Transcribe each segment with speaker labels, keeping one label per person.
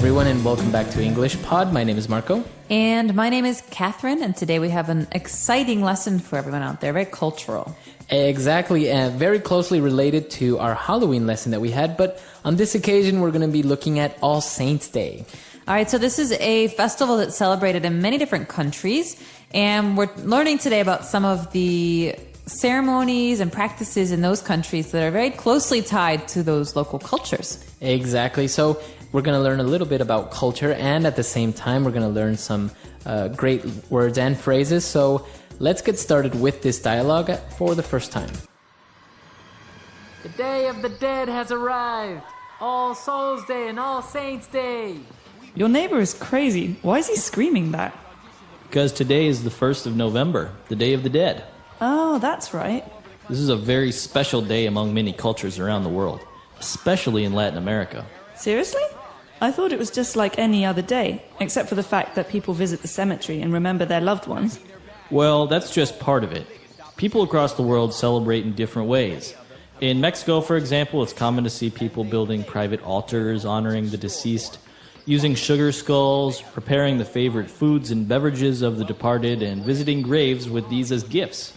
Speaker 1: everyone, and welcome back to English Pod. My name is Marco.
Speaker 2: And my name is Catherine, and today we have an exciting lesson for everyone out there, very cultural.
Speaker 1: Exactly, very closely related to our Halloween lesson that we had, but on this occasion we're going to be looking at All Saints' Day.
Speaker 2: All right, so this is a festival that's celebrated in many different countries, and we're learning today about some of the ceremonies and practices in those countries that are very closely tied to those local cultures.
Speaker 1: Exactly, so we're going to learn a little bit about culture, and at the same time we're going to learn some great words and phrases, so let's get started with this dialogue for the first time. The Day of the Dead has arrived. All Souls Day and All Saints Day.
Speaker 3: Your neighbor is crazy. Why is he screaming that?
Speaker 4: Because today is the 1st of November, the Day of the Dead.
Speaker 3: Oh, that's right.
Speaker 4: This is a very special day among many cultures around the world, especially in Latin America.
Speaker 3: Seriously? I thought it was just like any other day, except for the fact that people visit the cemetery and remember their loved ones.
Speaker 4: Well, that's just part of it. People across the world celebrate in different ways. In Mexico, for example, it's common to see people building private altars honoring the deceased, using sugar skulls, preparing the favorite foods and beverages of the departed, and visiting graves with these as gifts.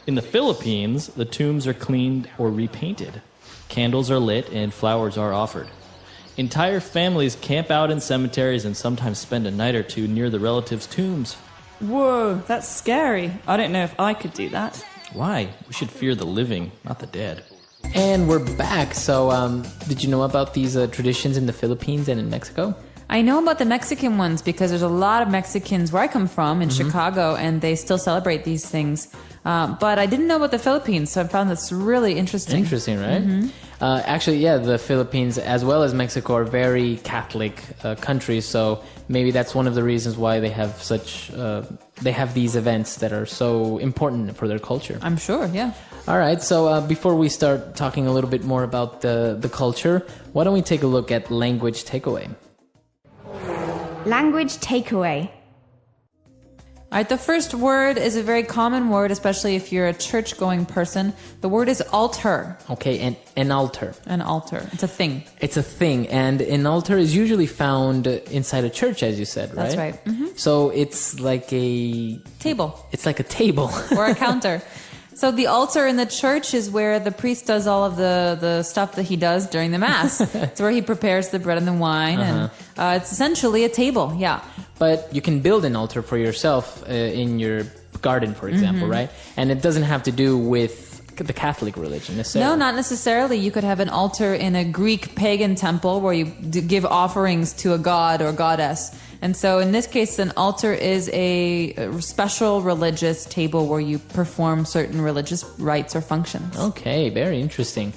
Speaker 4: In the Philippines, the tombs are cleaned or repainted. Candles are lit and flowers are offered. Entire families camp out in cemeteries and sometimes spend a night or two near the relatives' tombs.
Speaker 3: Whoa, that's scary. I don't know if I could do that.
Speaker 4: Why? We should fear the living, not the dead.
Speaker 1: And we're back. So, did you know about these traditions in the Philippines and in Mexico?
Speaker 2: I know about the Mexican ones because there's a lot of Mexicans where I come from in Chicago, and they still celebrate these things. But I didn't know about the Philippines, so I found this really interesting.
Speaker 1: Interesting, right? Actually, yeah, the Philippines as well as Mexico are very Catholic countries, so maybe that's one of the reasons why they have they have these events that are so important for their culture.
Speaker 2: I'm sure, yeah.
Speaker 1: All right, so before we start talking a little bit more about the culture, why don't we take a look at language takeaway?
Speaker 5: Language takeaway.
Speaker 2: All right, the first word is a very common word, especially if you're a church-going person. The word is altar.
Speaker 1: Okay, and an altar.
Speaker 2: An altar. It's a thing.
Speaker 1: It's a thing, and an altar is usually found inside a church, as you said, right?
Speaker 2: That's right. Mm-hmm.
Speaker 1: So it's like a...
Speaker 2: Table.
Speaker 1: It's like a table.
Speaker 2: Or a counter. So the altar in the church is where the priest does all of the stuff that he does during the Mass. It's where he prepares the bread and the wine, and it's essentially a table, yeah.
Speaker 1: But you can build an altar for yourself in your garden, for example, right? And it doesn't have to do with the Catholic religion necessarily.
Speaker 2: No, not necessarily. You could have an altar in a Greek pagan temple where you give offerings to a god or goddess. And so in this case, an altar is a special religious table where you perform certain religious rites or functions.
Speaker 1: Okay, very interesting.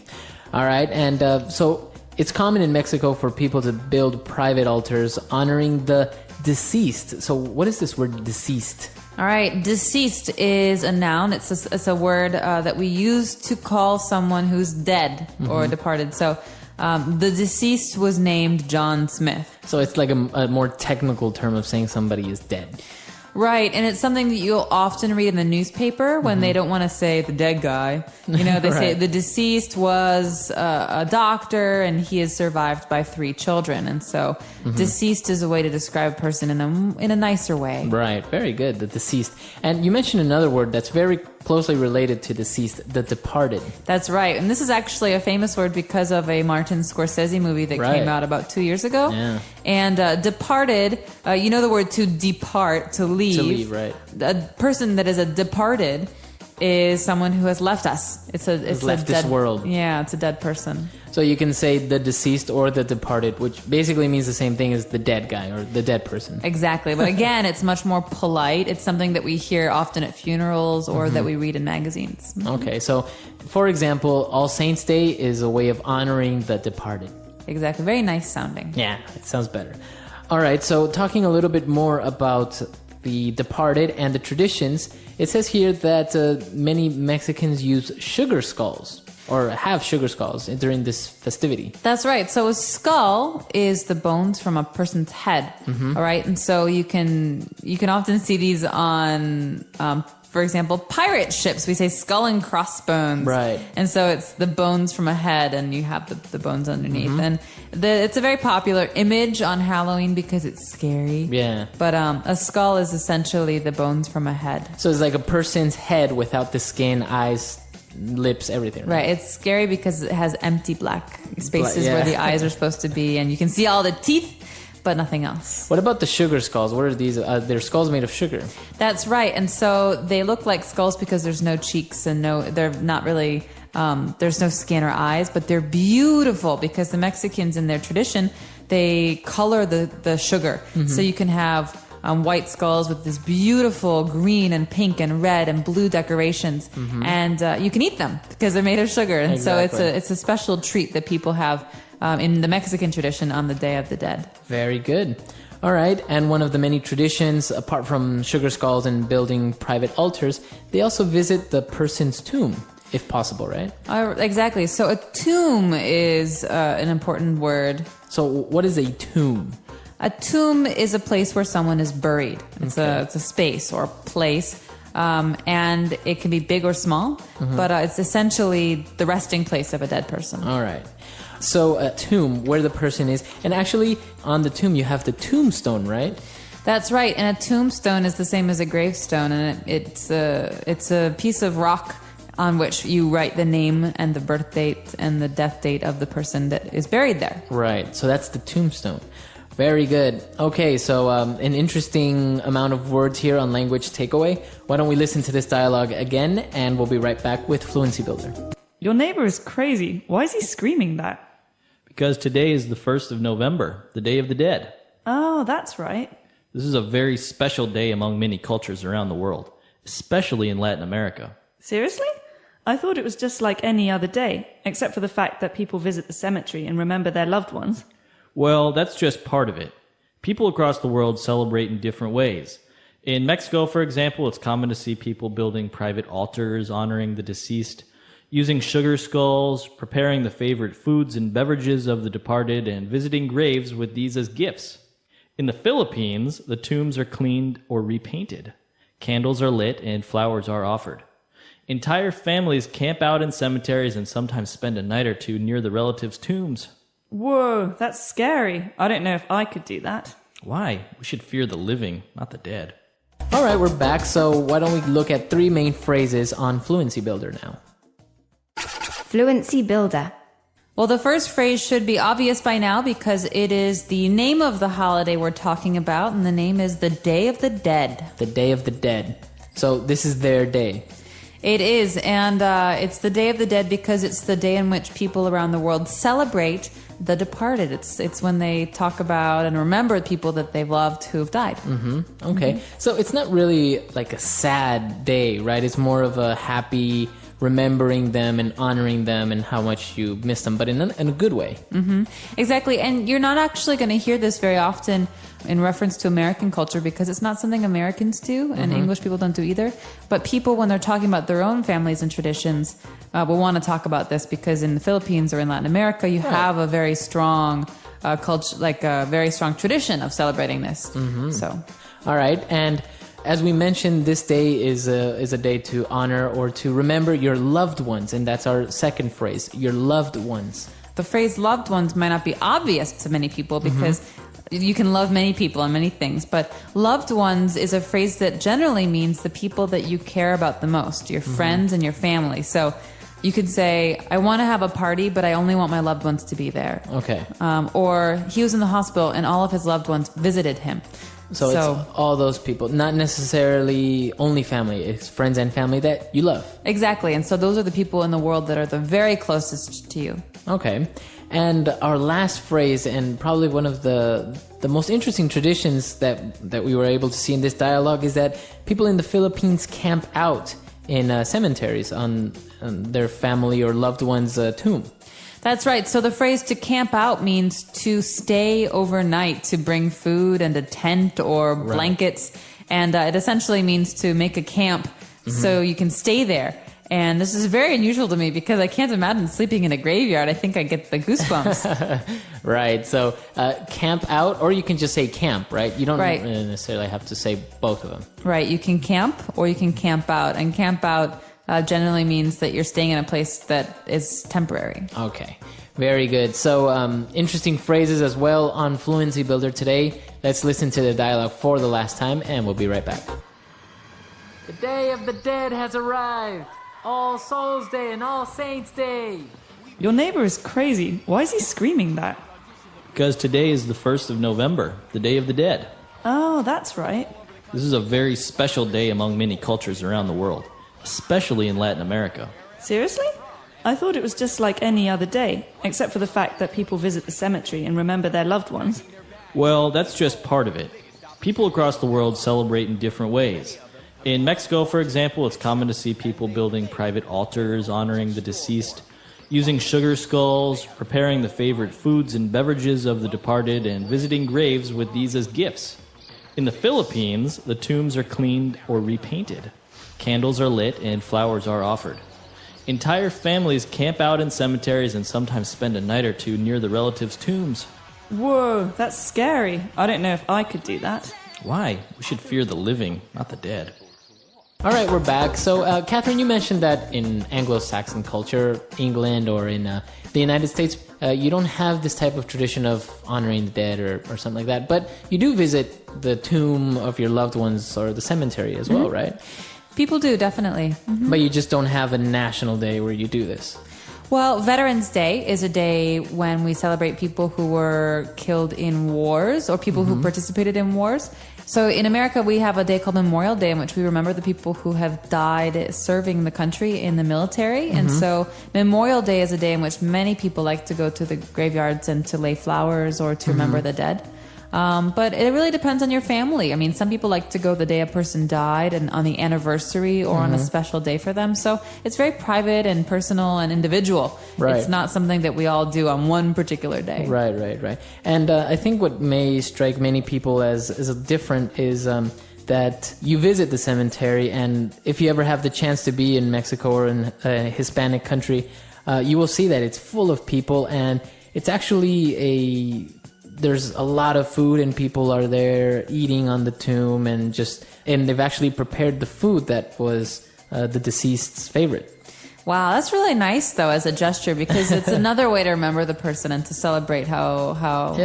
Speaker 1: All right, and so it's common in Mexico for people to build private altars honoring the deceased. So what is this word deceased?
Speaker 2: All right, deceased is a noun. It's a word that we use to call someone who's dead or departed. So the deceased was named John Smith.
Speaker 1: So it's like a more technical term of saying somebody is dead.
Speaker 2: Right, and it's something that you'll often read in the newspaper when they don't want to say the dead guy. You know, they say the deceased was a doctor and he is survived by 3 children. And so deceased is a way to describe a person in a nicer way.
Speaker 1: Right, very good, the deceased. And you mentioned another word that's very closely related to deceased, the departed.
Speaker 2: That's right, and this is actually a famous word because of a Martin Scorsese movie that came out about 2 years ago.
Speaker 1: Yeah.
Speaker 2: And departed, you know the word to depart, to leave.
Speaker 1: To leave, right.
Speaker 2: A person that is a departed is someone who has left us. It's
Speaker 1: left
Speaker 2: a dead,
Speaker 1: this world.
Speaker 2: Yeah, it's a dead person.
Speaker 1: So you can say the deceased or the departed, which basically means the same thing as the dead guy or the dead person.
Speaker 2: Exactly. But again, it's much more polite. It's something that we hear often at funerals or that we read in magazines.
Speaker 1: Okay, so for example, All Saints' Day is a way of honoring the departed.
Speaker 2: Exactly. Very nice sounding.
Speaker 1: Yeah, it sounds better. All right, so talking a little bit more about the departed and the traditions, it says here that many Mexicans use sugar skulls or have sugar skulls during this festivity.
Speaker 2: That's right. So a skull is the bones from a person's head. All right, and so you can often see these on for example, pirate ships, we say skull and crossbones.
Speaker 1: Right.
Speaker 2: And so it's the bones from a head and you have the bones underneath. And it's a very popular image on Halloween because it's scary.
Speaker 1: Yeah.
Speaker 2: But a skull is essentially the bones from a head.
Speaker 1: So it's like a person's head without the skin, eyes, lips, everything.
Speaker 2: Right. It's scary because it has empty black spaces
Speaker 1: Yeah.
Speaker 2: where the eyes are supposed to be, and you can see all the teeth, but nothing else.
Speaker 1: What about the sugar skulls? What are these? They're skulls made of sugar.
Speaker 2: That's right. And so they look like skulls because there's no cheeks and they're not really, there's no skin or eyes, but they're beautiful because the Mexicans in their tradition, they color the sugar. So you can have white skulls with this beautiful green and pink and red and blue decorations, and you can eat them because they're made of sugar. And
Speaker 1: Exactly.
Speaker 2: so it's a special treat that people have in the Mexican tradition on the Day of the Dead.
Speaker 1: Very good. All right. And one of the many traditions, apart from sugar skulls and building private altars, they also visit the person's tomb, if possible, right?
Speaker 2: Exactly. So a tomb is an important word.
Speaker 1: So what is a tomb?
Speaker 2: A tomb is a place where someone is buried. It's a space or place, and it can be big or small, but it's essentially the resting place of a dead person.
Speaker 1: All right. So a tomb, where the person is, and actually on the tomb you have the tombstone, right?
Speaker 2: That's right. And a tombstone is the same as a gravestone, and it's a piece of rock on which you write the name and the birth date and the death date of the person that is buried there.
Speaker 1: Right. So that's the tombstone. Very good. Okay, so an interesting amount of words here on Language Takeaway. Why don't we listen to this dialogue again, and we'll be right back with Fluency Builder.
Speaker 3: Your neighbor is crazy. Why is he screaming that?
Speaker 4: Because today is the 1st of November, the Day of the Dead.
Speaker 3: Oh, that's right.
Speaker 4: This is a very special day among many cultures around the world, especially in Latin America.
Speaker 3: Seriously? I thought it was just like any other day, except for the fact that people visit the cemetery and remember their loved ones.
Speaker 4: Well, that's just part of it. People across the world celebrate in different ways. In Mexico, for example, it's common to see people building private altars honoring the deceased, using sugar skulls, preparing the favorite foods and beverages of the departed, and visiting graves with these as gifts. In the Philippines, the tombs are cleaned or repainted. Candles are lit and flowers are offered. Entire families camp out in cemeteries and sometimes spend a night or two near the relatives' tombs.
Speaker 3: Whoa, that's scary. I don't know if I could do that.
Speaker 4: Why? We should fear the living, not the dead.
Speaker 1: All right, we're back. So why don't we look at 3 main phrases on Fluency Builder now?
Speaker 5: Fluency Builder.
Speaker 2: Well, the first phrase should be obvious by now because it is the name of the holiday we're talking about, and the name is the Day of the Dead.
Speaker 1: The Day of the Dead. So this is their day.
Speaker 2: It is, and it's the Day of the Dead because it's the day in which people around the world celebrate the departed. It's when they talk about and remember people that they've loved who have died.
Speaker 1: Okay. So it's not really like a sad day, right? It's more of a happy remembering them and honoring them and how much you miss them, but in a good way.
Speaker 2: Exactly, and you're not actually going to hear this very often in reference to American culture because it's not something Americans do and English people don't do either. But people, when they're talking about their own families and traditions, will want to talk about this because in the Philippines or in Latin America, you have a very strong culture, like a very strong tradition of celebrating this. So,
Speaker 1: All right. And as we mentioned, this day is a day to honor or to remember your loved ones. And that's our second phrase, your loved ones.
Speaker 2: the phrase loved ones might not be obvious to many people because you can love many people and many things, but loved ones is a phrase that generally means the people that you care about the most, your friends and your family. So you could say, I want to have a party, but I only want my loved ones to be there.
Speaker 1: Okay.
Speaker 2: Or he was in the hospital and all of his loved ones visited him.
Speaker 1: So it's all those people, not necessarily only family. It's friends and family that you love.
Speaker 2: Exactly. And so those are the people in the world that are the very closest to you.
Speaker 1: Okay. And our last phrase, and probably one of the most interesting traditions that we were able to see in this dialogue, is that people in the Philippines camp out in cemeteries on their family or loved one's tomb.
Speaker 2: That's right. So the phrase to camp out means to stay overnight, to bring food and a tent or blankets. And it essentially means to make a camp so you can stay there. And this is very unusual to me because I can't imagine sleeping in a graveyard. I think I get the goosebumps.
Speaker 1: Right. So camp out, or you can just say camp, right? You don't
Speaker 2: Right.
Speaker 1: necessarily have to say both of them.
Speaker 2: Right. You can camp or you can camp out. And camp out generally means that you're staying in a place that is temporary.
Speaker 1: Okay. Very good. So interesting phrases as well on Fluency Builder today. Let's listen to the dialogue for the last time, and we'll be right back. The Day of the Dead has arrived. All Souls Day and All Saints Day.
Speaker 3: Your neighbor is crazy. Why is he screaming that?
Speaker 4: Because today is the 1st of November, the Day of the Dead.
Speaker 3: Oh, that's right.
Speaker 4: This is a very special day among many cultures around the world, especially in Latin America.
Speaker 3: Seriously? I thought it was just like any other day, except for the fact that people visit the cemetery and remember their loved ones.
Speaker 4: Well, that's just part of it. People across the world celebrate in different ways. In Mexico, for example, it's common to see people building private altars honoring the deceased, using sugar skulls, preparing the favorite foods and beverages of the departed, and visiting graves with these as gifts. In the Philippines, the tombs are cleaned or repainted. Candles are lit and flowers are offered. Entire families camp out in cemeteries and sometimes spend a night or two near the relatives' tombs.
Speaker 3: Whoa, that's scary. I don't know if I could do that.
Speaker 4: Why? We should fear the living, not the dead.
Speaker 1: All right, we're back. So, Catherine, you mentioned that in Anglo-Saxon culture, England, or in the United States, you don't have this type of tradition of honoring the dead or something like that. But you do visit the tomb of your loved ones or the cemetery as well, right?
Speaker 2: People do, definitely.
Speaker 1: But you just don't have a national day where you do this.
Speaker 2: Well, Veterans Day is a day when we celebrate people who were killed in wars or people who participated in wars. So in America, we have a day called Memorial Day in which we remember the people who have died serving the country in the military. And so Memorial Day is a day in which many people like to go to the graveyards and to lay flowers or to remember the dead. But it really depends on your family. I mean, some people like to go the day a person died and on the anniversary or on a special day for them. So it's very private and personal and individual.
Speaker 1: Right.
Speaker 2: It's not something that we all do on one particular day.
Speaker 1: Right. And I think what may strike many people as different is that you visit the cemetery, and if you ever have the chance to be in Mexico or in a Hispanic country, you will see that it's full of people, and it's actually there's a lot of food, and people are there eating on the tomb, and they've actually prepared the food that was the deceased's favorite.
Speaker 2: Wow, that's really nice though as a gesture, because it's another way to remember the person and to celebrate how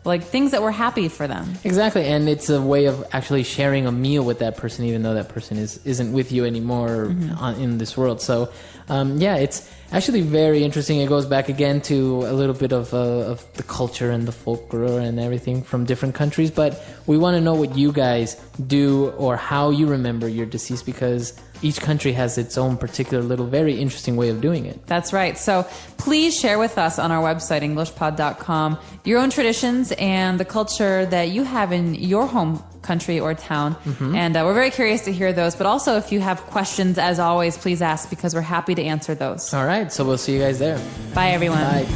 Speaker 2: like things that were happy for them.
Speaker 1: Exactly, and it's a way of actually sharing a meal with that person, even though that person isn't with you anymore in this world. So, it's actually very interesting. It goes back again to a little bit of the culture and the folklore and everything from different countries. But we want to know what you guys do or how you remember your deceased, because each country has its own particular little very interesting way of doing it.
Speaker 2: That's right. So please share with us on our website, englishpod.com, your own traditions and the culture that you have in your home country or town. And we're very curious to hear those. But also, if you have questions, as always, please ask, because we're happy to answer those.
Speaker 1: All right. So we'll see you guys there.
Speaker 2: Bye, everyone.
Speaker 1: Bye.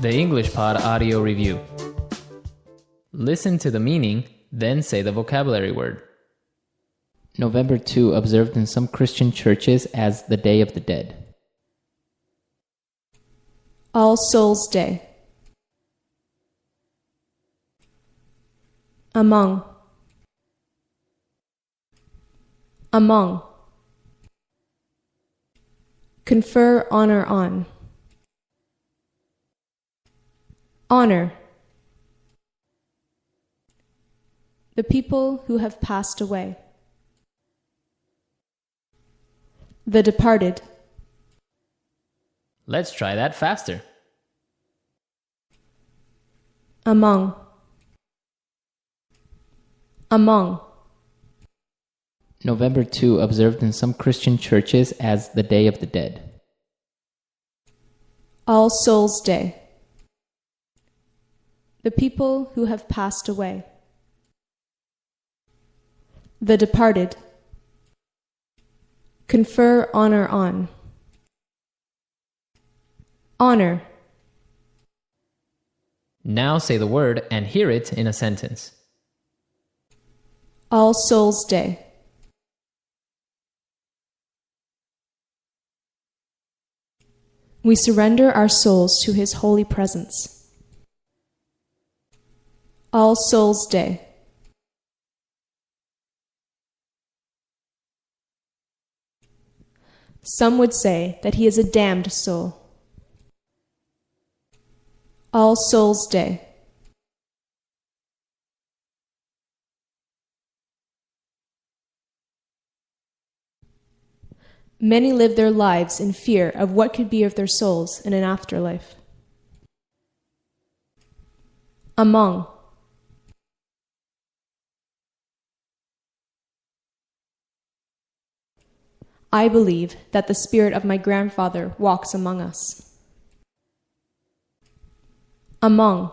Speaker 1: The English Pod Audio Review. Listen to the meaning, then say the vocabulary word. November 2, observed in some Christian churches as the Day of the Dead.
Speaker 6: All Souls Day. Among. Confer honor on. Honor. The people who have passed away. The departed.
Speaker 1: Let's try that faster.
Speaker 6: Among.
Speaker 1: November 2, observed in some Christian churches as the Day of the Dead.
Speaker 6: All Souls Day. The people who have passed away. The departed. Confer honor on. Honor.
Speaker 1: Now say the word and hear it in a sentence.
Speaker 6: All Souls Day. We surrender our souls to His holy presence. All Souls Day. Some would say that he is a damned soul. All Souls Day. Many live their lives in fear of what could be of their souls in an afterlife. Among. I believe that the spirit of my grandfather walks among us. Among.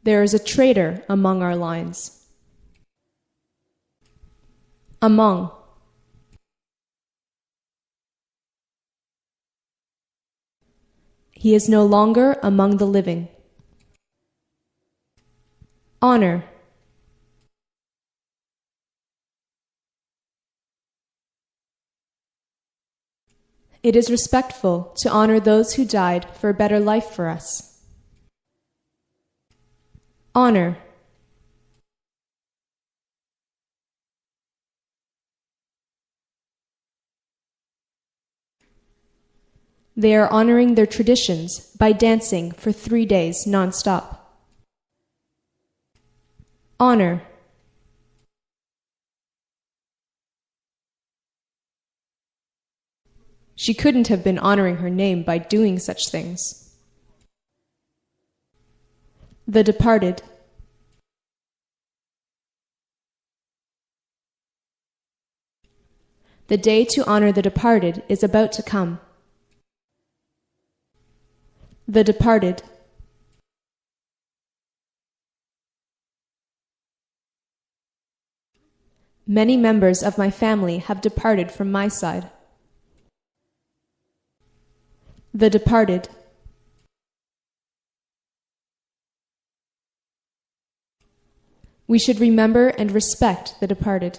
Speaker 6: There is a traitor among our lines. Among. He is no longer among the living. Honor. It is respectful to honor those who died for a better life for us. Honor. They are honoring their traditions by dancing for 3 days non-stop. Honor. She couldn't have been honoring her name by doing such things. The departed. The day to honor the departed is about to come. The departed. Many members of my family have departed from my side. The departed. We should remember and respect the departed.